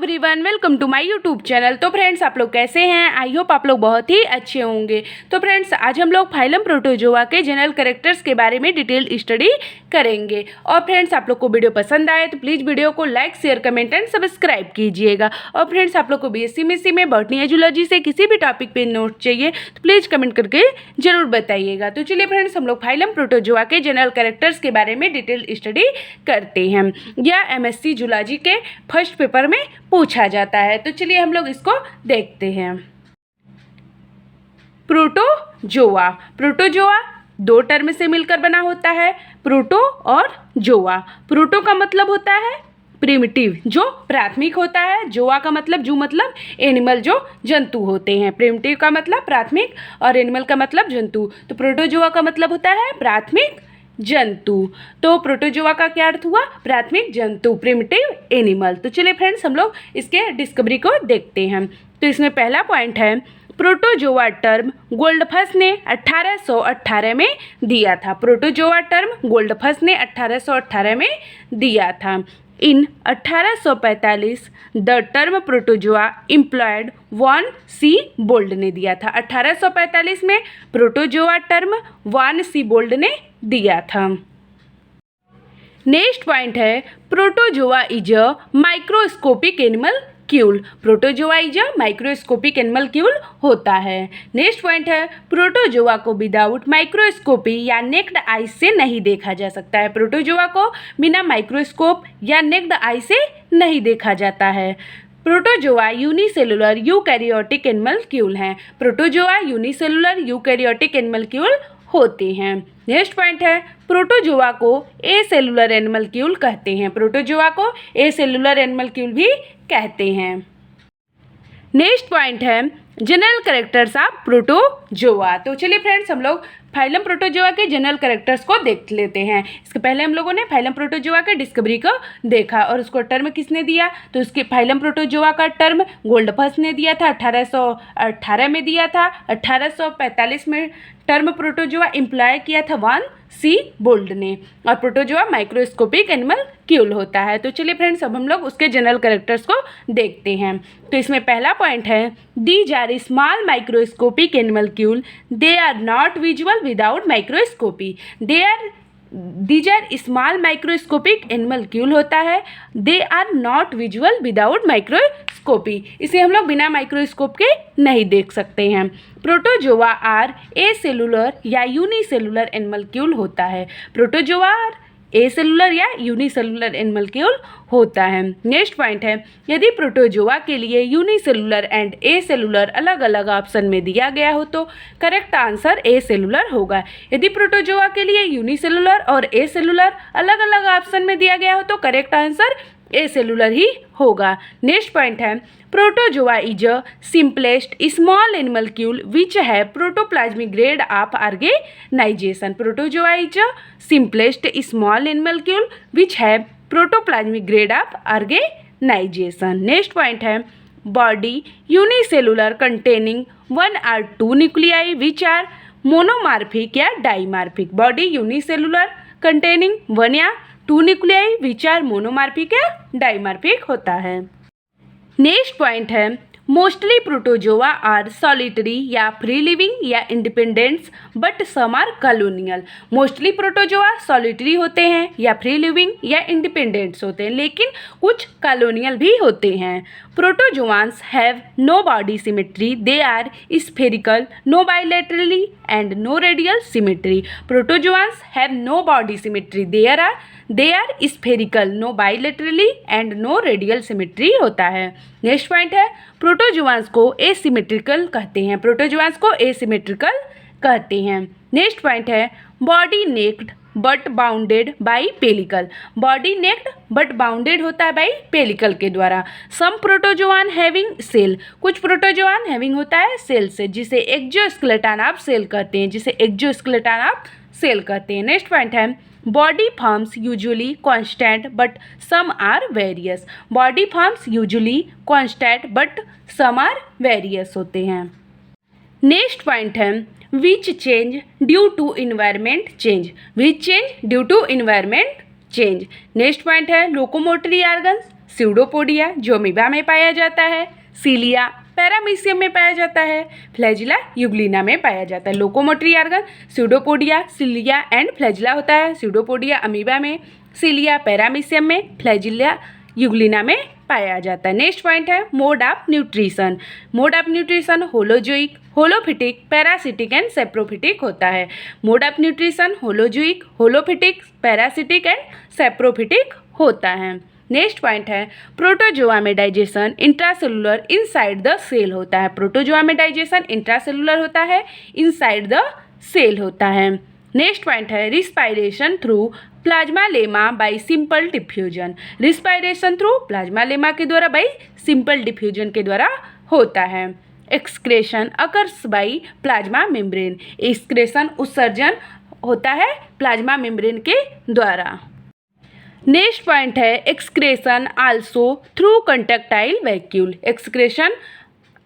Everyone, welcome to my YouTube channel. तो friends, आप लोग कैसे हैं? आई होप आप लोग बहुत ही अच्छे होंगे। तो फ्रेंड्स, आज हम लोग फाइलम प्रोटोजोआ के जनरल कैरेक्टर्स के बारे में डिटेल स्टडी करेंगे। और फ्रेंड्स, आप लोग को वीडियो पसंद आए तो प्लीज़ वीडियो को like, share, comment and subscribe कीजिएगा। और फ्रेंड्स, आप लोग को बीएससी में बॉटनी या जूलॉजी से किसी भी टॉपिक पे नोट चाहिए तो प्लीज़ कमेंट करके जरूर बताइएगा। तो चलिए फ्रेंड्स, हम लोग फाइलम प्रोटोजोआ के जनरल कैरेक्टर्स के बारे में डिटेल स्टडी करते हैं। यह एमएससी जूलॉजी के फर्स्ट पेपर में पूछा जाता है। तो चलिए हम लोग इसको देखते हैं। प्रोटोजोआ। प्रोटोजोआ दो टर्म से मिलकर बना होता है, प्रोटो और जोआ। प्रोटो का मतलब होता है प्रिमिटिव, जो प्राथमिक होता है। जोआ का मतलब, जू मतलब एनिमल, जो जंतु होते हैं। प्रिमिटिव का मतलब प्राथमिक और एनिमल का मतलब जंतु। तो प्रोटोजोआ का मतलब होता है प्राथमिक जंतु। तो प्रोटोजोआ का क्या अर्थ हुआ? प्राथमिक जंतु, प्रिमिटिव एनिमल। तो चलिए फ्रेंड्स, हम लोग इसके डिस्कवरी को देखते हैं। तो इसमें पहला पॉइंट है, प्रोटोजोआ टर्म गोल्डफस ने 1818 में दिया था। प्रोटोजोआ टर्म गोल्डफस ने 1818 में दिया था। In 1845 the term protozoa employed von Siebold ने दिया था। 1845 में protozoa term von Siebold ने दिया था। नेक्स्ट पॉइंट है, protozoa is a microscopic animalcule. Protozoa is a microscopic animalcule होता है। नेक्स्ट पॉइंट है, प्रोटोजोआ को विदाउट माइक्रोस्कोपी या नेक्ड आई से नहीं देखा जा सकता है। प्रोटोजोआ को बिना माइक्रोस्कोप या नेक्ड आई से नहीं देखा जाता है। Protozoa unicellular eukaryotic animal Kiul हैं। Protozoa unicellular eukaryotic animal Kiul होते हैं। नेक्स्ट पॉइंट है, प्रोटोजोआ को ए सेलुलर एनिमल क्यूल कहते हैं। प्रोटोजोआ को ए सेलुलर एनिमल क्यूल भी कहते हैं। नेक्स्ट पॉइंट है, जनरल कैरेक्टर्स ऑफ प्रोटोजोआ। तो चलिए फ्रेंड्स, हम लोग फाइलम प्रोटोजोआ के जनरल कैरेक्टर्स को देख लेते हैं। इसके पहले हम लोगों ने फाइलम प्रोटोजोआ के डिस्कवरी को देखा और उसको टर्म किसने दिया। तो उसके फाइलम प्रोटोजोआ का टर्म गोल्डफस ने दिया था, 1818 में दिया था। 1845 में टर्म प्रोटोजोआ एम्प्लॉय किया था वॉन सी बोल्ड ने। और प्रोटोजोआ माइक्रोस्कोपिक एनिमल क्यूल होता है। तो चलिए फ्रेंड्स, अब हम लोग उसके जनरल कैरेक्टर्स को देखते हैं। तो इसमें पहला पॉइंट है, these are small microscopic animalcule, they are not visual without microscopy. These are small microscopic animalcule होता है, they are not visual without microscopy. इसे हम लोग बिना माइक्रोस्कोप के नहीं देख सकते हैं। प्रोटोजोआ आर ए सेलुलर या यूनिसेलुलर एनिमल क्यूल होता है। प्रोटोजोआ ए सेलुलर या यूनिसेलुलर एनिमल क्यूल होता है। नेक्स्ट पॉइंट है, यदि प्रोटोजोआ के लिए यूनिसेलुलर एंड ए सेलुलर अलग अलग ऑप्शन में दिया गया हो तो करेक्ट आंसर ए सेलुलर होगा। यदि प्रोटोजोआ के लिए यूनिसेलुलर और ए सेलुलर अलग अलग ऑप्शन में दिया गया हो तो करेक्ट आंसर ए सेलुलर ही होगा। नेक्स्ट पॉइंट है, protozoa is a simplest small animalcule which है protoplasmic grade of organization. Protozoa is a simplest small animalcule which है protoplasmic grade of organization. Next point है, body unicellular containing 1 or 2 nuclei which are monomorphic या dimorphic. Body unicellular containing 1 या 2 nuclei which are monomorphic या dimorphic होता है। Next point है, mostly protozoa are solitary या free living या independents but some are colonial. Mostly protozoa solitary होते हैं या फ्री लिविंग या इंडिपेंडेंट्स होते हैं, लेकिन कुछ कॉलोनियल भी होते हैं। Protozoans have no body symmetry, they are spherical, no bilaterally and no radial symmetry. Protozoans have no body symmetry, they are spherical, no bilaterally and no radial symmetry होता है। नेक्स्ट पॉइंट है, प्रोटोजोआंस को asymmetrical कहते हैं। प्रोटोजोआंस को asymmetrical कहते हैं। Next point है, body naked but bounded by pellicle. Body naked but bounded होता है बाई पेलिकल के द्वारा। सम प्रोटोजोआन हैविंग सेल, कुछ प्रोटोजोआन हैविंग होता है सेल से, जिसे एक्जोस्केलेटन ऑफ सेल कहते हैं, जिसे एक्जोस्केलेटन ऑफ सेल कहते हैं। नेक्स्ट पॉइंट है, body forms usually constant but some are various. Body forms usually constant but some are various होते हैं। नेक्स्ट पॉइंट है, which change due to environment change. Which change due to environment change. Next point है, locomotory organs pseudopodia जो amoeba में पाया जाता है, सीलिया paramecium में पाया जाता है, फ्लैजिला यूग्लिना में पाया जाता है। Locomotory organ pseudopodia, cilia and flagella होता है। स्यूडोपोडिया अमीबा में, सीलिया पैरामीशियम में, फ्लैजिला यूग्लिना में पाया जाता है। नेक्स्ट पॉइंट है mode of nutrition. Mode of nutrition holozoic, holophytic, parasitic and saprophytic होता है। Mode of nutrition holozoic, holophytic, parasitic and saprophytic होता है। नेक्स्ट पॉइंट है प्रोटोजोआ में digestion intracellular inside the cell होता है। प्रोटोजोआ में डाइजेशन इंट्रासेलुलर होता है, इनसाइड द सेल होता है। नेक्स्ट पॉइंट है respiration through plasmalemma by simple diffusion. Respiration through plasmalemma के द्वारा बाई सिंपल डिफ्यूजन के द्वारा होता है। Excretion occurs by plasma membrane. Excretion उत्सर्जन होता है प्लाज्मा मेम्ब्रेन के द्वारा। नेक्स्ट पॉइंट है excretion also through contractile vacuole. Excretion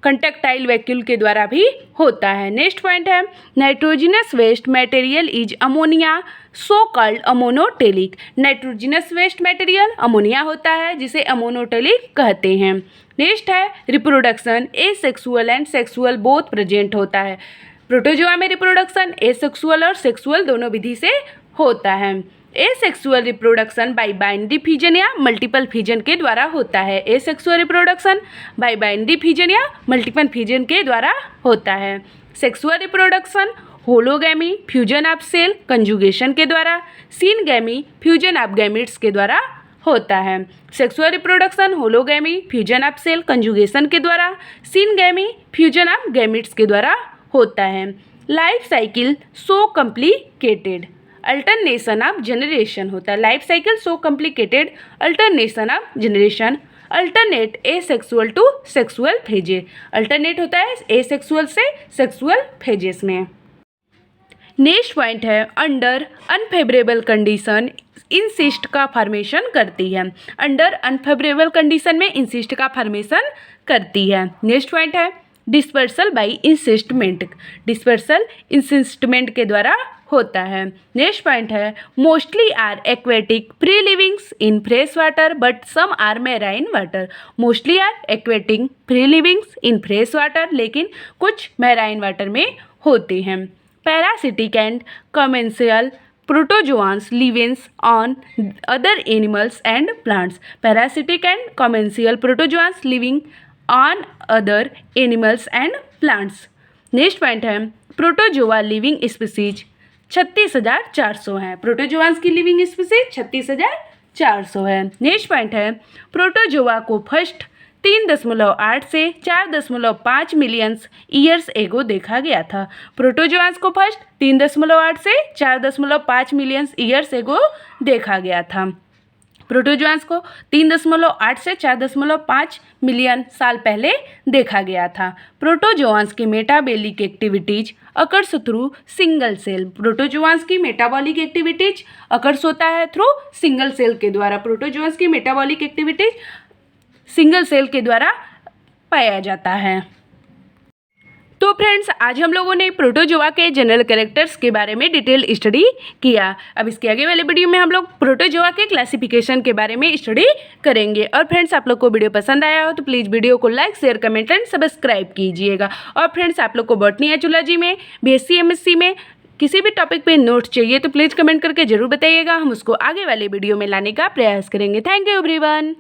contractile vacuole के द्वारा भी होता है। नेक्स्ट पॉइंट है nitrogenous waste material is ammonia so called ammonotelic. Nitrogenous waste material ammonia होता है जिसे अमोनोटेलिक कहते हैं। नेक्स्ट है reproduction asexual and sexual both present होता है। प्रोटोजोआ में रिप्रोडक्शन एसेक्सुअल और सेक्सुअल दोनों विधि से होता है। Asexual reproduction by binary fission या मल्टीपल फिजन के द्वारा होता है। Asexual reproduction by binary fission या मल्टीपल फिजन के द्वारा होता है। Sexual reproduction hologamy fusion of cell conjugation के द्वारा, सिनगैमी फ्यूजन ऑफ गैमिट्स के द्वारा होता है। Sexual reproduction hologamy fusion of cell conjugation के द्वारा, सिनगैमी फ्यूजन ऑफ गैमिट्स के द्वारा होता है। Life cycle so complicated alternation of generation होता है। Life cycle so complicated alternation of generation. Alternate asexual to sexual phases. Alternate होता है एसेक्सुअल से सेक्सुअल फेजेस में। नेक्स्ट पॉइंट है अंडर अनफेवरेबल कंडीशन इंसिस्ट का फॉर्मेशन करती है। अंडर अनफेवरेबल कंडीशन में इंसिस्ट का फॉर्मेशन करती है। नेक्स्ट पॉइंट है dispersal by encystment. Dispersal encystment के द्वारा होता है। नेक्स्ट पॉइंट है mostly are aquatic free livings in fresh water but some are marine water. Mostly are aquatic free livings in fresh water लेकिन कुछ मैराइन वाटर में होते हैं। Parasitic and commensal protozoans livings on other animals and plants. Parasitic and commensal protozoans living on other animals and plants. Next point है protozoa living species 36,400 है। Protozoans की living species 36,400 है। Next point है protozoa को first 3.8 से 4.5 million years ago देखा गया था। प्रोटोजोआंस को फर्स्ट 3.8 से 4.5 मिलियन ईयर्स एगो देखा गया था। प्रोटोजोआंस को 3.8 से 4.5 मिलियन साल पहले देखा गया था। प्रोटोजोआंस की metabolic activities occurs through single cell. Protozoans की मेटाबॉलिक एक्टिविटीज अकर्स होता है थ्रू सिंगल सेल के द्वारा। प्रोटोजोआंस की मेटाबॉलिक एक्टिविटीज सिंगल सेल के द्वारा पाया जाता है। तो फ्रेंड्स आज हम लोगों ने प्रोटोजोआ के जनरल कैरेक्टर्स के बारे में डिटेल स्टडी किया। अब इसके आगे वाले वीडियो में हम लोग प्रोटोजोआ के क्लासिफिकेशन के बारे में स्टडी करेंगे। और फ्रेंड्स आप लोग को वीडियो पसंद आया हो तो प्लीज़ वीडियो को like share comment and subscribe कीजिएगा। और फ्रेंड्स आप लोग को बॉटनी या जूलॉजी में BSc MSc में किसी भी टॉपिक पे नोट चाहिए तो प्लीज़ कमेंट करके ज़रूर बताइएगा। हम उसको आगे वाले वीडियो में लाने का प्रयास करेंगे। Thank you everyone.